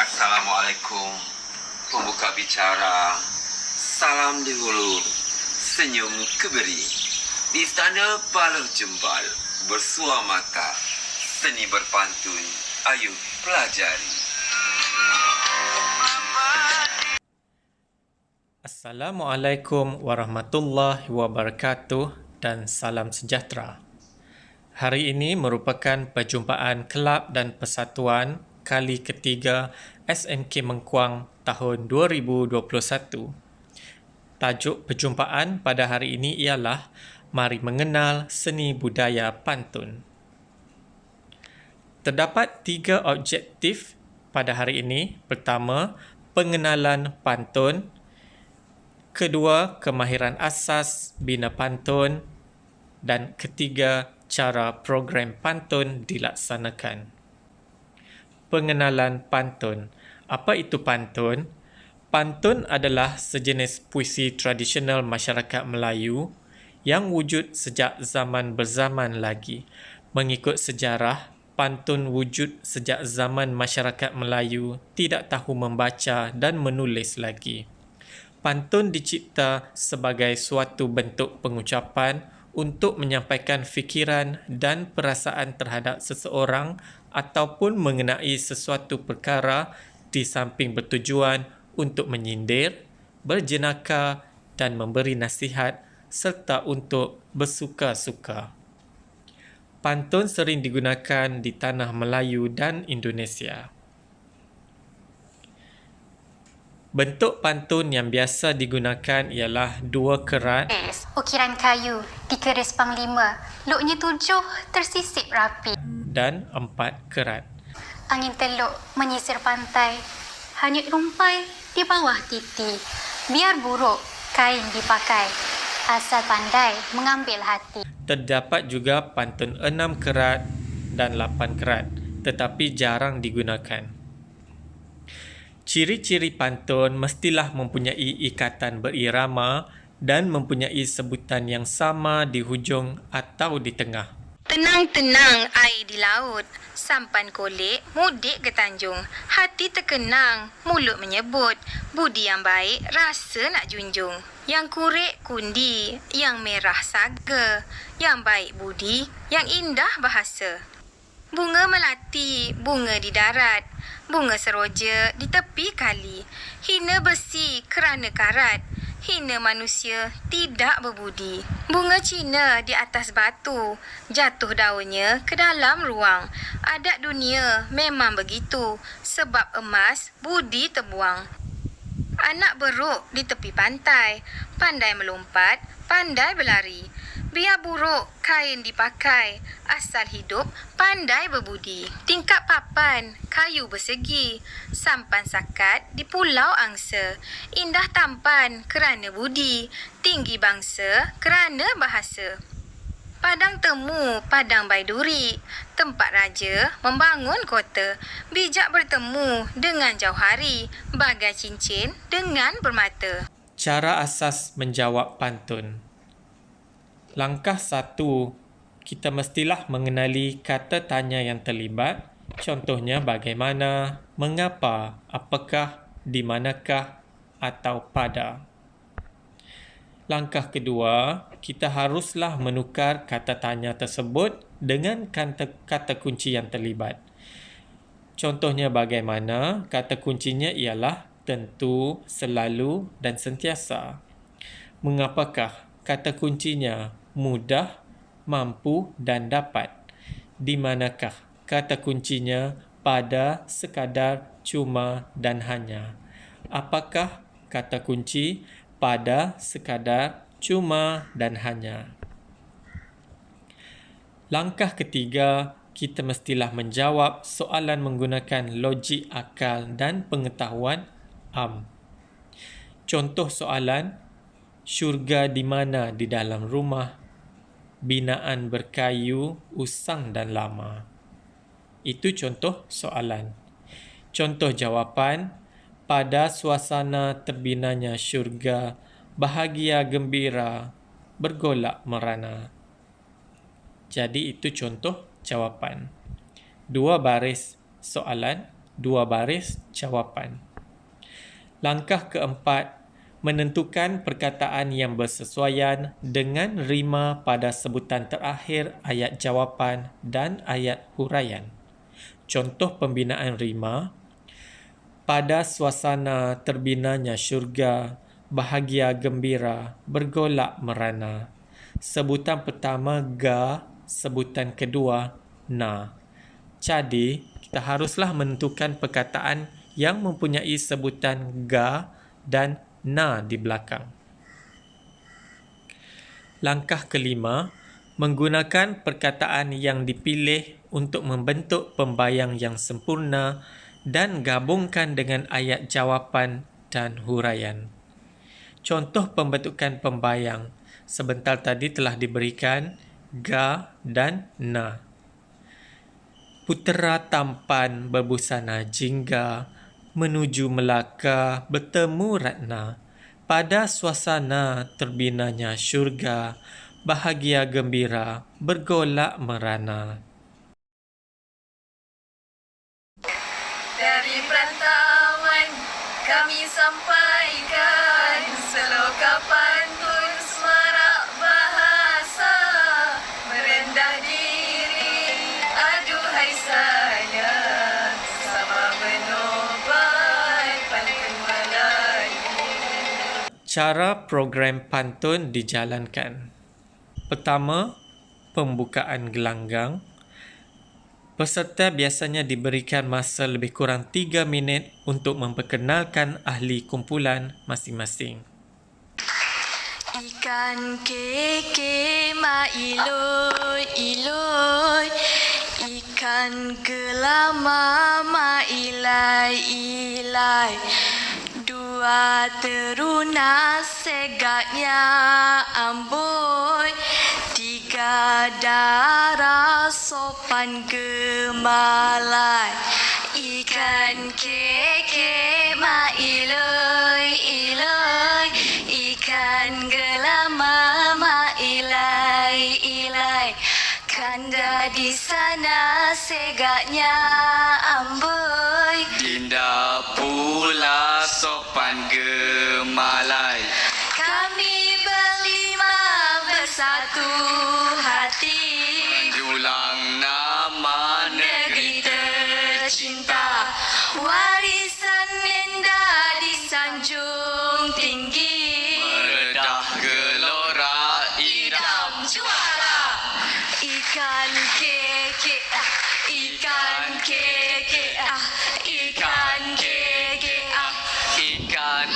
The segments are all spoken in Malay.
Assalamualaikum. Pembuka bicara. Salam dihulu. Senyum keberi. Di istana Paluh Jembal. Bersua mata. Seni berpantun. Ayo pelajari. Assalamualaikum warahmatullahi wabarakatuh dan salam sejahtera. Hari ini merupakan perjumpaan Kelab dan Persatuan kali ketiga SMK Mengkuang tahun 2021. Tajuk perjumpaan pada hari ini ialah Mari Mengenal Seni Budaya Pantun. Terdapat 3 objektif pada hari ini. Pertama, pengenalan pantun. Kedua, kemahiran asas bina pantun. Dan ketiga, cara program pantun dilaksanakan. Pengenalan pantun. Apa itu pantun? Pantun adalah sejenis puisi tradisional masyarakat Melayu yang wujud sejak zaman berzaman lagi. Mengikut sejarah, pantun wujud sejak zaman masyarakat Melayu tidak tahu membaca dan menulis lagi. Pantun dicipta sebagai suatu bentuk pengucapan untuk menyampaikan fikiran dan perasaan terhadap seseorang ataupun mengenai sesuatu perkara di samping bertujuan untuk menyindir, berjenaka dan memberi nasihat serta untuk bersuka-suka. Pantun sering digunakan di tanah Melayu dan Indonesia. Bentuk pantun yang biasa digunakan ialah 2 kerat, ukiran kayu, dikeris panglima, loknya 7 tersisip rapi, dan 4 kerat. angin teluk menyisir pantai, hanyut rumpai di bawah titi, biar buruk kain dipakai, asal pandai mengambil hati. Terdapat juga pantun 6 kerat dan 8 kerat, tetapi jarang digunakan. Ciri-ciri pantun mestilah mempunyai ikatan berirama dan mempunyai sebutan yang sama di hujung atau di tengah. Tenang-tenang air di laut, sampan kolek, mudik ke Tanjung. Hati terkenang, mulut menyebut, budi yang baik, rasa nak junjung. Yang kurik kundi, yang merah saga, yang baik budi, yang indah bahasa. Bunga melati, bunga di darat, bunga seroja di tepi kali. Hina besi kerana karat, hina manusia tidak berbudi. Bunga Cina di atas batu, jatuh daunnya ke dalam ruang. Adat dunia memang begitu, sebab emas budi terbuang. Anak beruk di tepi pantai, pandai melompat, pandai berlari. Biar buruk kain dipakai, asal hidup pandai berbudi. Tingkap papan, kayu bersegi, sampan sakat di pulau angsa. Indah tampan kerana budi, tinggi bangsa kerana bahasa. Padang temu, padang baiduri, tempat raja membangun kota. Bijak bertemu dengan jauhari, bagai cincin dengan permata. Cara asas menjawab pantun. Langkah 1, kita mestilah mengenali kata tanya yang terlibat. Contohnya bagaimana, mengapa, apakah, di manakah atau pada. Langkah kedua, kita haruslah menukar kata tanya tersebut dengan kata kunci yang terlibat. Contohnya bagaimana, kata kuncinya ialah tentu, selalu dan sentiasa. Mengapakah, kata kuncinya mudah, mampu dan dapat. Di manakah, kata kuncinya pada, sekadar, cuma dan hanya. Apakah, kata kunci pada, sekadar, cuma dan hanya. Langkah ketiga, kita mestilah menjawab soalan menggunakan logik akal dan pengetahuan am. Contoh soalan, syurga di mana di dalam rumah? Binaan berkayu, usang dan lama. Itu contoh soalan. Contoh jawapan, pada suasana terbinanya syurga, bahagia gembira, bergolak merana. Jadi itu contoh jawapan. 2 baris soalan, 2 baris jawapan. Langkah keempat, menentukan perkataan yang bersesuaian dengan rima pada sebutan terakhir ayat jawapan dan ayat huraian. Contoh pembinaan rima: pada suasana terbinanya syurga, bahagia gembira, bergolak merana. Sebutan pertama ga, sebutan kedua na. Jadi, kita haruslah menentukan perkataan yang mempunyai sebutan ga dan na di belakang. Langkah kelima, menggunakan perkataan yang dipilih untuk membentuk pembayang yang sempurna dan gabungkan dengan ayat jawapan dan huraian. Contoh pembentukan pembayang sebentar tadi telah diberikan ga dan na. Putera tampan berbusana jingga, menuju Melaka bertemu Ratna. Pada suasana terbinanya syurga, bahagia gembira, bergolak merana. Dari perantauan kami sampaikan seloka pantun semarak bahasa, merendah diri aduhai saya, sama menobat pantun Melayu. Cara program pantun dijalankan. Pertama, pembukaan gelanggang. Peserta biasanya diberikan masa lebih kurang 3 minit untuk memperkenalkan ahli kumpulan masing-masing. Ikan keke ma iloi iloi, ikan gelama ma ilai ilai, dua teruna segaknya amboi, tiga darah sopan gemalai. Ikan keke ma iloi iloi, ikan gelama ma ilai ilai, kanda di sana segaknya amboi, Dinda pula sopan gemalai. kami berlima bersatu hati, Menjulang nama negeri negeri tercinta, warisan lenda disanjung tinggi, Meredah gelora idam juara. Ikan keke ah, ikan keke ah, ikan keke ah. ikan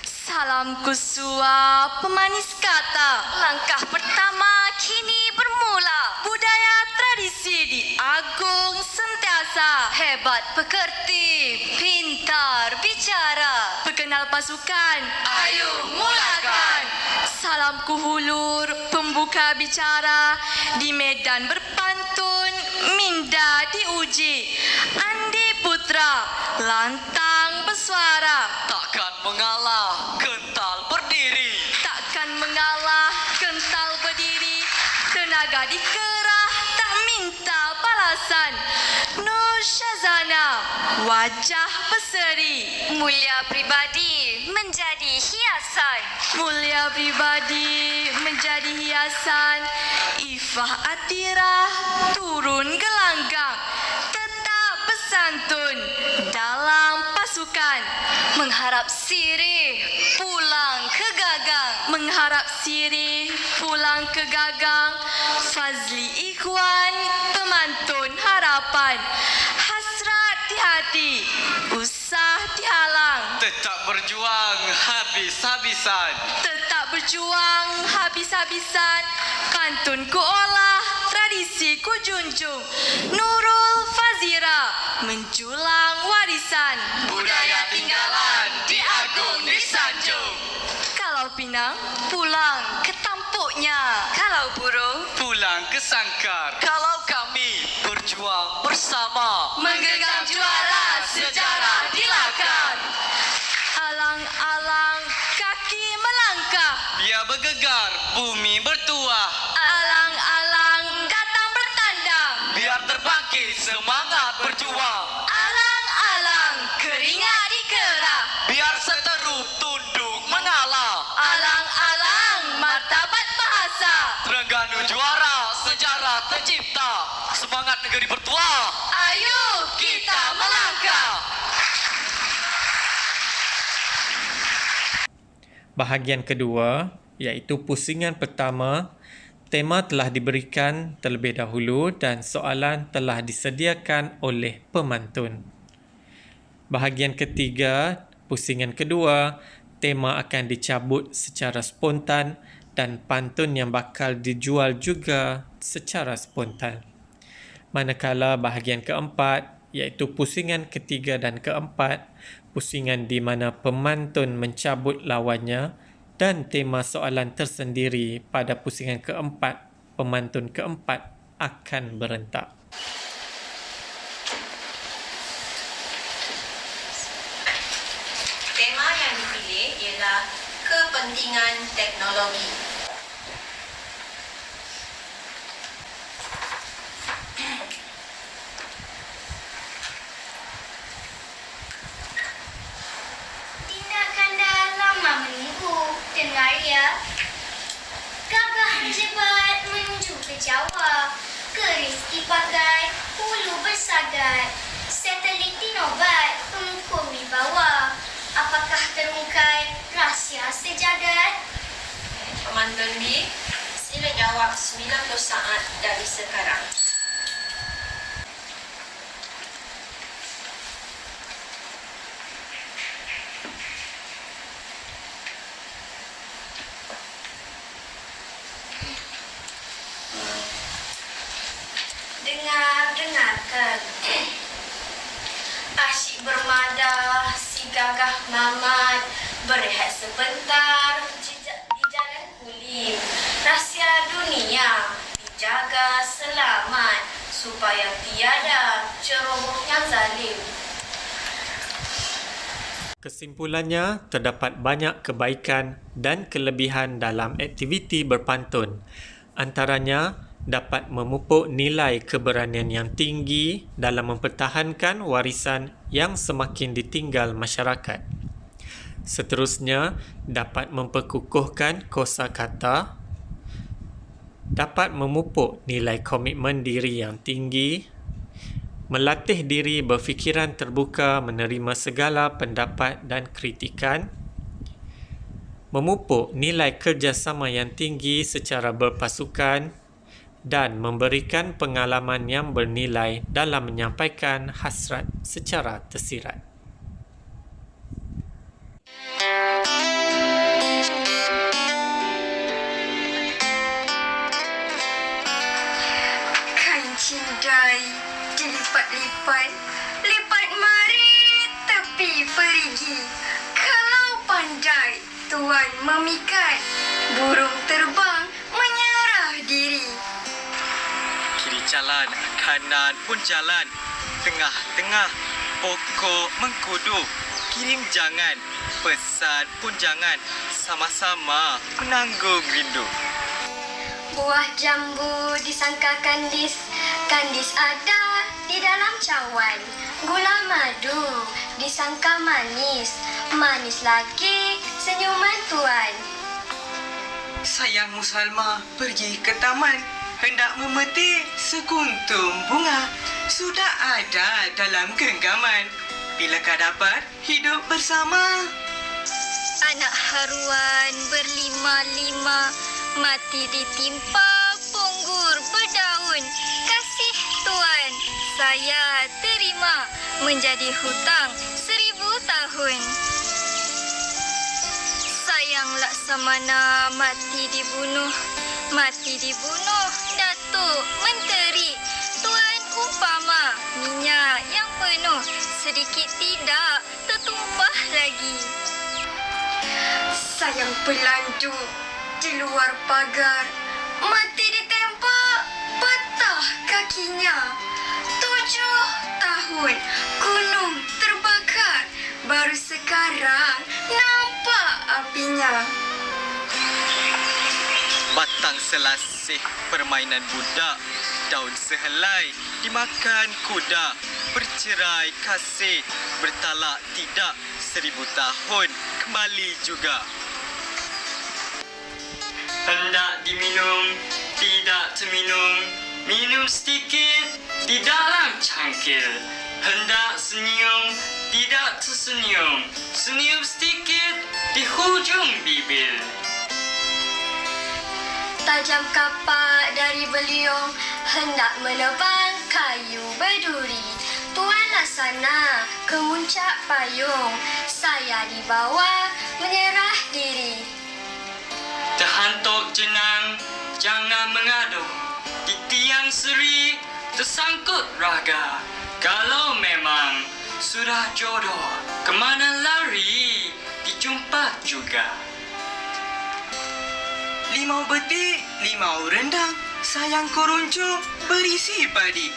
Salamku suap pemanis kata, langkah pertama kini bermula. Budaya tradisi diagung sentiasa, hebat pekerti, pintar bicara, berkenal pasukan, ayo mulakan. Salamku hulur pembuka bicara, di medan berpantun minda diuji. Andi Putra lantang bersuara, takkan mengalah, kental berdiri. takkan mengalah, kental berdiri, tenaga dikerah, tak minta balasan. Nur Syazana, wajah berseri, mulia pribadi menjadi hiasan. Mulia pribadi menjadi hiasan. Ifah Atirah turun gelanggang, tetap bersantun dalam pasukan, mengharap sirih pulang ke gagang, mengharap sirih pulang ke gagang. Fazli Ikhwan pemantun harapan, hasrat di hati, usah dihalang, Tetap berjuang habis-habisan. tetap berjuang habis-habisan. Pantun ku olah, tradisi ku junjung, Nurul Fazira menjulang warisan, Budaya tinggalan diagung disanjung. Kalau Pinang pulang ke tampuknya, kalau Buruh Pulang ke Sangkar. Kalau kami berjuang bersama, menggenggam juara sejarah dilakar. Alang-alang kaki melangkah, biar bergegar bumi bertuah. alang-alang datang bertandang, Biar terbangkit semangat berjuang. Alang-alang keringat dikerah. Biar seteru tunduk mengalah. Alang-alang martabat bahasa. Terengganu juara, sejarah tercipta. Semangat negeri bertuah. Ayo kita melangkah. Bahagian kedua, iaitu pusingan pertama, tema telah diberikan terlebih dahulu dan soalan telah disediakan oleh pemantun. Bahagian ketiga, pusingan kedua, tema akan dicabut secara spontan dan pantun yang bakal dijual juga secara spontan. Manakala bahagian keempat, iaitu pusingan ketiga dan keempat, pusingan di mana pemantun mencabut lawannya dan tema soalan tersendiri pada pusingan keempat, pemantun keempat akan berentak. Tema yang dipilih ialah kepentingan teknologi. Tindakan dah lama menunggu, dengar ya. Gagah jebat menuju ke Jawa. Keris dipakai, hulu bersagat. Satelit dinobat, pengukur wibawa. Apakah terungkai rahsia sejagat? Pemantun B, sila jawab 90 saat dari sekarang. Dengarkan. Asyik bermadah, si gagah mamat, berehat sebentar di jalan kulim. Rahsia dunia dijaga selamat supaya tiada ceroboh yang zalim. Kesimpulannya, terdapat banyak kebaikan dan kelebihan dalam aktiviti berpantun. Antaranya, dapat memupuk nilai keberanian yang tinggi dalam mempertahankan warisan yang semakin ditinggal masyarakat. Seterusnya, dapat memperkukuhkan kosakata, dapat memupuk nilai komitmen diri yang tinggi, melatih diri berfikiran terbuka menerima segala pendapat dan kritikan, memupuk nilai kerjasama yang tinggi secara berpasukan, dan memberikan pengalaman yang bernilai dalam menyampaikan hasrat secara tersirat. Kain cindai dilipat-lipat, lipat mari tepi perigi. Kalau pandai tuan memikat, burung terbang menyerah diri. Kiri jalan, kanan pun jalan. Tengah-tengah, pokok mengkudu. Kirim jangan, pesan pun jangan. Sama-sama menanggung rindu. Buah jambu disangka kandis, kandis ada di dalam cawan. Gula madu disangka manis, manis lagi senyuman tuan. Sayangmu Salma pergi ke taman, hendak memetik sekuntum bunga. Sudah ada dalam genggaman, bilakah dapat hidup bersama? Anak haruan berlima-lima, mati ditimpa punggur berdaun. Kasih tuan, saya terima menjadi hutang 1000 tahun. Sayang Laksamana mati dibunuh, Datuk Menteri. Tuan umpama minyak yang penuh, sedikit tidak tertumpah lagi. Sayang pelandu di luar pagar, mati ditembak, patah kakinya. 7 tahun gunung terbakar, baru sekarang nampak apinya. Batang selasih permainan budak, daun sehelai dimakan kuda, bercerai kasih, bertalak tidak, 1000 tahun kembali juga. Hendak diminum, tidak terminum, minum sedikit di dalam cangkir. Hendak senyum, tidak tersenyum, senyum sedikit di hujung bibir. Tajam kapak dari beliung, hendak menebang kayu berduri. Tuanlah sana ke muncak payung, saya di bawah menyerah diri. Terhantuk jenang, jangan mengaduh. Di tiang seri tersangkut raga. Kalau memang sudah jodoh, kemana lari, dijumpa juga. 5 betik, 5 rendang, sayang koruncung berisi padi.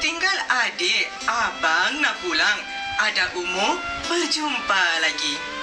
Tinggal adik, abang nak pulang, ada umur berjumpa lagi.